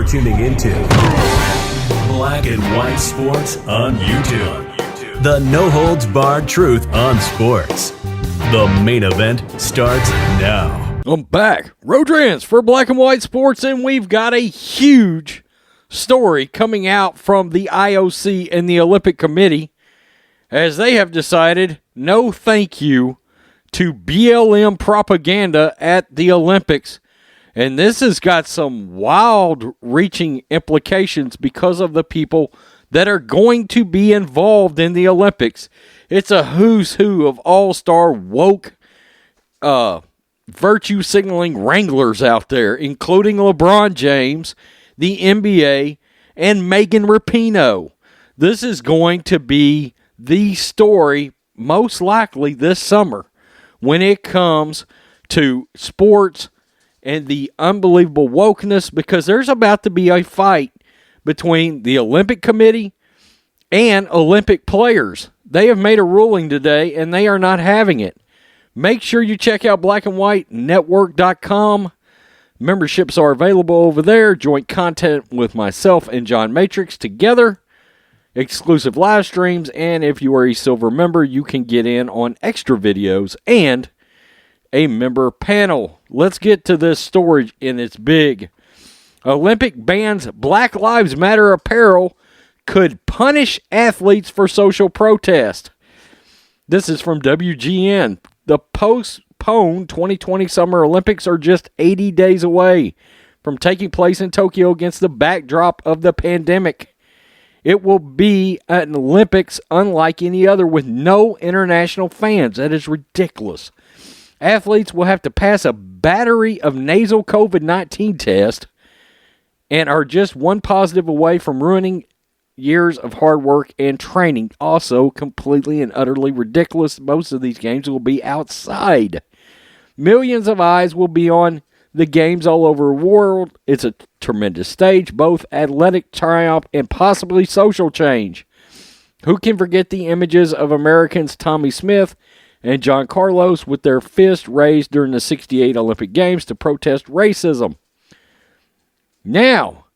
You're tuning into Black and White Sports on YouTube. The no-holds-barred truth on sports. The main event starts now. I'm back. Rodrance for Black and White Sports, and we've got a huge story coming out from the IOC and the Olympic Committee as they have decided no thank you to BLM propaganda at the Olympics. And this has got some wild-reaching implications because of the people that are going to be involved in the Olympics. It's a who's who of all-star woke virtue-signaling wranglers out there, including LeBron James, the NBA, and Megan Rapinoe. This is going to be the story, most likely this summer, when it comes to sports and the unbelievable wokeness, because there's about to be a fight between the Olympic Committee and Olympic players. They have made a ruling today, and they are not having it. Make sure you check out blackandwhitenetwork.com. Memberships are available over there. Joint content with myself and John Matrix together. Exclusive live streams, and if you are a silver member, you can get in on extra videos and a member panel. Let's get to this story, and it's big. Olympic bans Black Lives Matter apparel could punish athletes for social protest. This is from WGN. The postponed 2020 Summer Olympics are just 80 days away from taking place in Tokyo against the backdrop of the pandemic. It will be an Olympics unlike any other with no international fans. That is ridiculous. Athletes will have to pass a battery of nasal COVID-19 tests and are just one positive away from ruining years of hard work and training. Also, completely and utterly ridiculous. Most of these games will be outside. Millions of eyes will be on the games all over the world. It's a tremendous stage, both athletic triumph and possibly social change. Who can forget the images of Americans Tommy Smith and John Carlos with their fists raised during the 68 Olympic Games to protest racism? Now,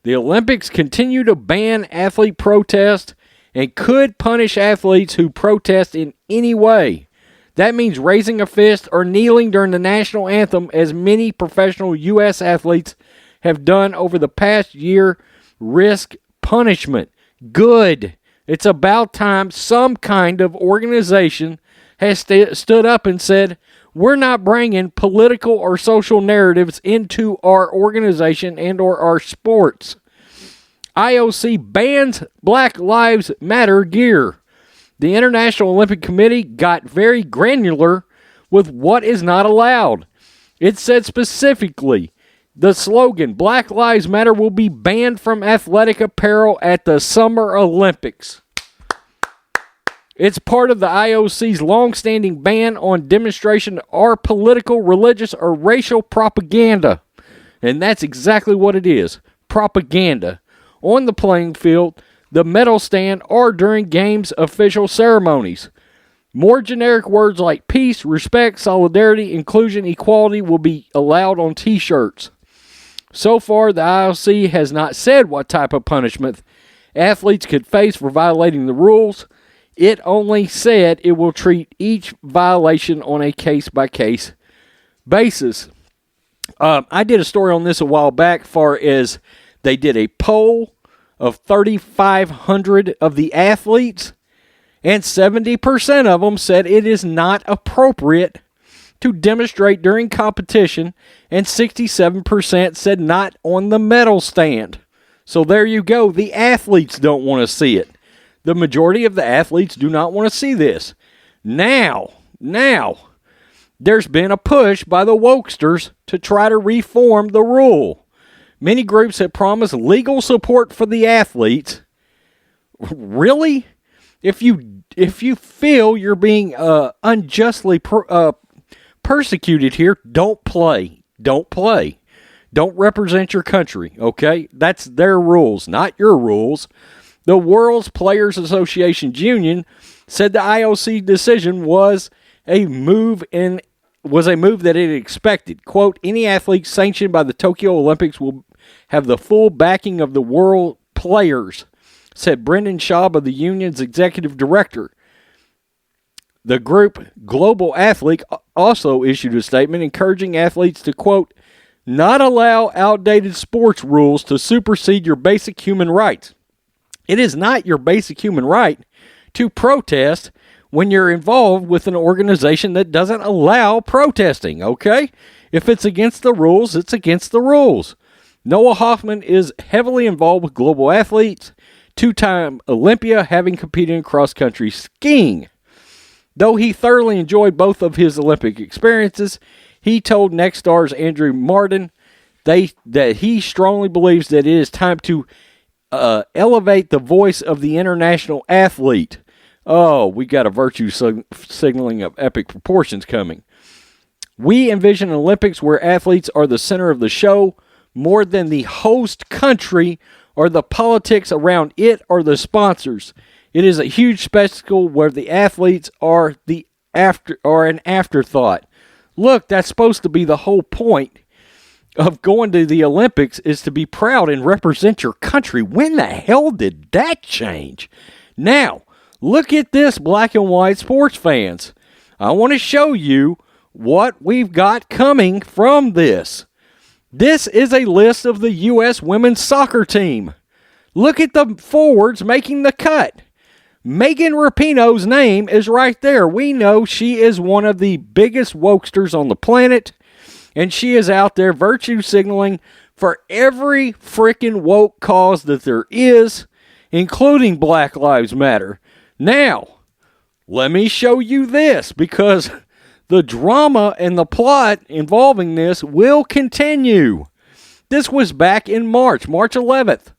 the Olympics continue to ban athlete protest and could punish athletes who protest in any way. That means raising a fist or kneeling during the national anthem, as many professional U.S. athletes have done over the past year, risk punishment. Good. It's about time some kind of organization has stood up and said, we're not bringing political or social narratives into our organization and or our sports. IOC bans Black Lives Matter gear. The International Olympic Committee got very granular with what is not allowed. It said specifically, the slogan, Black Lives Matter, will be banned from athletic apparel at the Summer Olympics. It's part of the IOC's long-standing ban on demonstration or political, religious, or racial propaganda. And that's exactly what it is, propaganda. On the playing field, the medal stand, or during games' official ceremonies. More generic words like peace, respect, solidarity, inclusion, equality will be allowed on t-shirts. So far, the IOC has not said what type of punishment athletes could face for violating the rules. It only said it will treat each violation on a case-by-case basis. I did a story on this a while back, far as they did a poll of 3,500 of the athletes, and 70% of them said it is not appropriate to demonstrate during competition, and 67% said not on the medal stand. So there you go. The athletes don't want to see it. The majority of the athletes do not want to see this. Now, there's been a push by the wokesters to try to reform the rule. Many groups have promised legal support for the athletes. Really? If you feel you're being unjustly persecuted here, don't play. Don't play. Don't represent your country, okay? That's their rules, not your rules. The World's Players Association's union said the IOC decision was a move that it expected. Quote, any athlete sanctioned by the Tokyo Olympics will have the full backing of the world players, said Brendan Schaub of the union's executive director. The group Global Athlete also issued a statement encouraging athletes to, quote, not allow outdated sports rules to supersede your basic human rights. It is not your basic human right to protest when you're involved with an organization that doesn't allow protesting, okay? If it's against the rules, it's against the rules. Noah Hoffman is heavily involved with Global Athletes, two-time Olympia, having competed in cross-country skiing. Though he thoroughly enjoyed both of his Olympic experiences, he told Nextstar's Andrew Martin that he strongly believes that it is time to elevate the voice of the international athlete. Oh, we got a virtue signaling of epic proportions coming. We envision an Olympics where athletes are the center of the show more than the host country or the politics around it or the sponsors. It is a huge spectacle where the athletes are an afterthought. Look, that's supposed to be the whole point of going to the Olympics, is to be proud and represent your country. When the hell did that change? Now, look at this, black and white sports fans. I want to show you what we've got coming from this. This is a list of the U.S. women's soccer team. Look at the forwards making the cut. Megan Rapinoe's name is right there. We know she is one of the biggest wokesters on the planet, and she is out there virtue signaling for every freaking woke cause that there is, including Black Lives Matter. Now, let me show you this, because the drama and the plot involving this will continue. This was back in March 11th.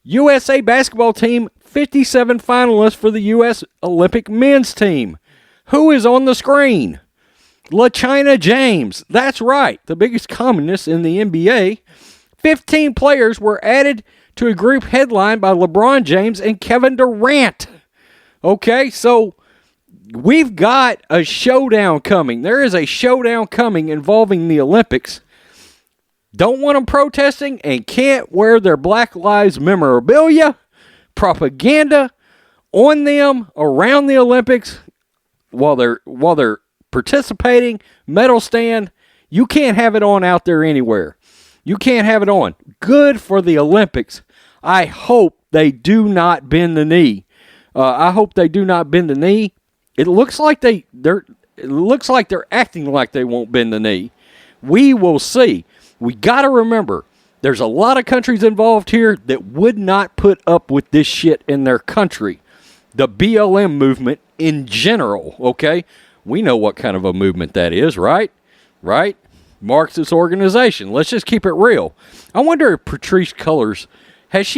USA basketball team, 57 finalists for the U.S. Olympic men's team. Who is on the screen? LaChina James. That's right, the biggest communist in the NBA. 15 players were added to a group headlined by LeBron James and Kevin Durant. Okay, so we've got a showdown coming. There is a showdown coming involving the Olympics. Don't want them protesting and can't wear their Black Lives memorabilia, propaganda on them around the Olympics while they're participating, medal stand. You can't have it on out there anywhere. You can't have it on. Good for the Olympics. I hope they do not bend the knee. I hope they do not bend the knee. It looks like they're acting like they won't bend the knee. We will see. We got to remember, there's a lot of countries involved here that would not put up with this shit in their country. The BLM movement in general, okay? We know what kind of a movement that is, right? Right? Marxist organization. Let's just keep it real. I wonder if Patrisse Cullors, has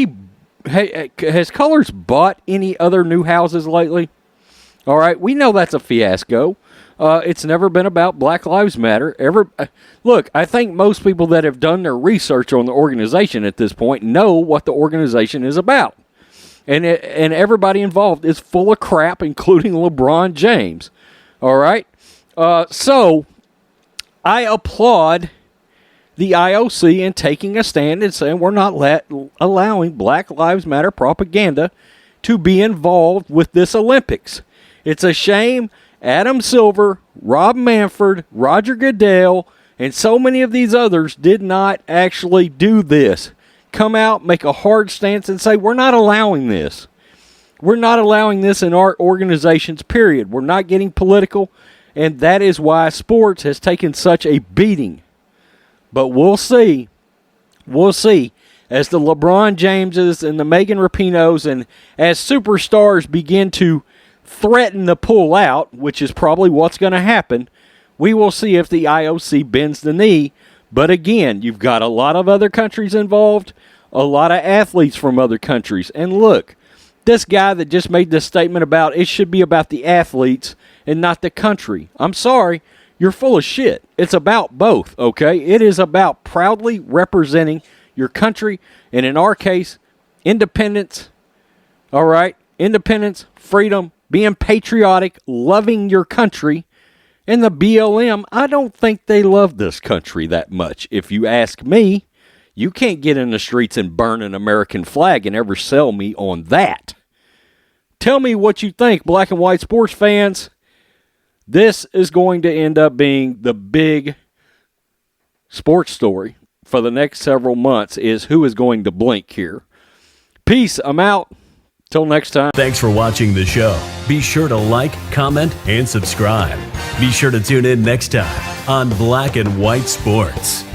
Cullors bought any other new houses lately? All right, we know that's a fiasco. It's never been about Black Lives Matter. Look, I think most people that have done their research on the organization at this point know what the organization is about. And everybody involved is full of crap, including LeBron James. All right? So, I applaud the IOC in taking a stand and saying we're not allowing Black Lives Matter propaganda to be involved with this Olympics. It's a shame Adam Silver, Rob Manfred, Roger Goodell, and so many of these others did not actually do this. Come out, make a hard stance, and say, we're not allowing this. We're not allowing this in our organizations, period. We're not getting political, and that is why sports has taken such a beating. But we'll see. We'll see. As the LeBron Jameses and the Megan Rapinoes and as superstars begin to threaten to pull out, which is probably what's going to happen, we will see if the IOC bends the knee. But again, you've got a lot of other countries involved, a lot of athletes from other countries. And look, this guy that just made this statement about it should be about the athletes and not the country. I'm sorry, you're full of shit. It's about both, okay? It is about proudly representing your country, and in our case, independence, all right? Independence, freedom, being patriotic, loving your country. And the BLM, I don't think they love this country that much. If you ask me, You can't get in the streets and burn an American flag and ever sell me on that. Tell me what you think, black and white sports fans. This is going to end up being the big sports story for the next several months, is who is going to blink here. Peace. I'm out. Till next time. Thanks for watching the show. Be sure to like, comment, and subscribe. Be sure to tune in next time on Black and White Sports.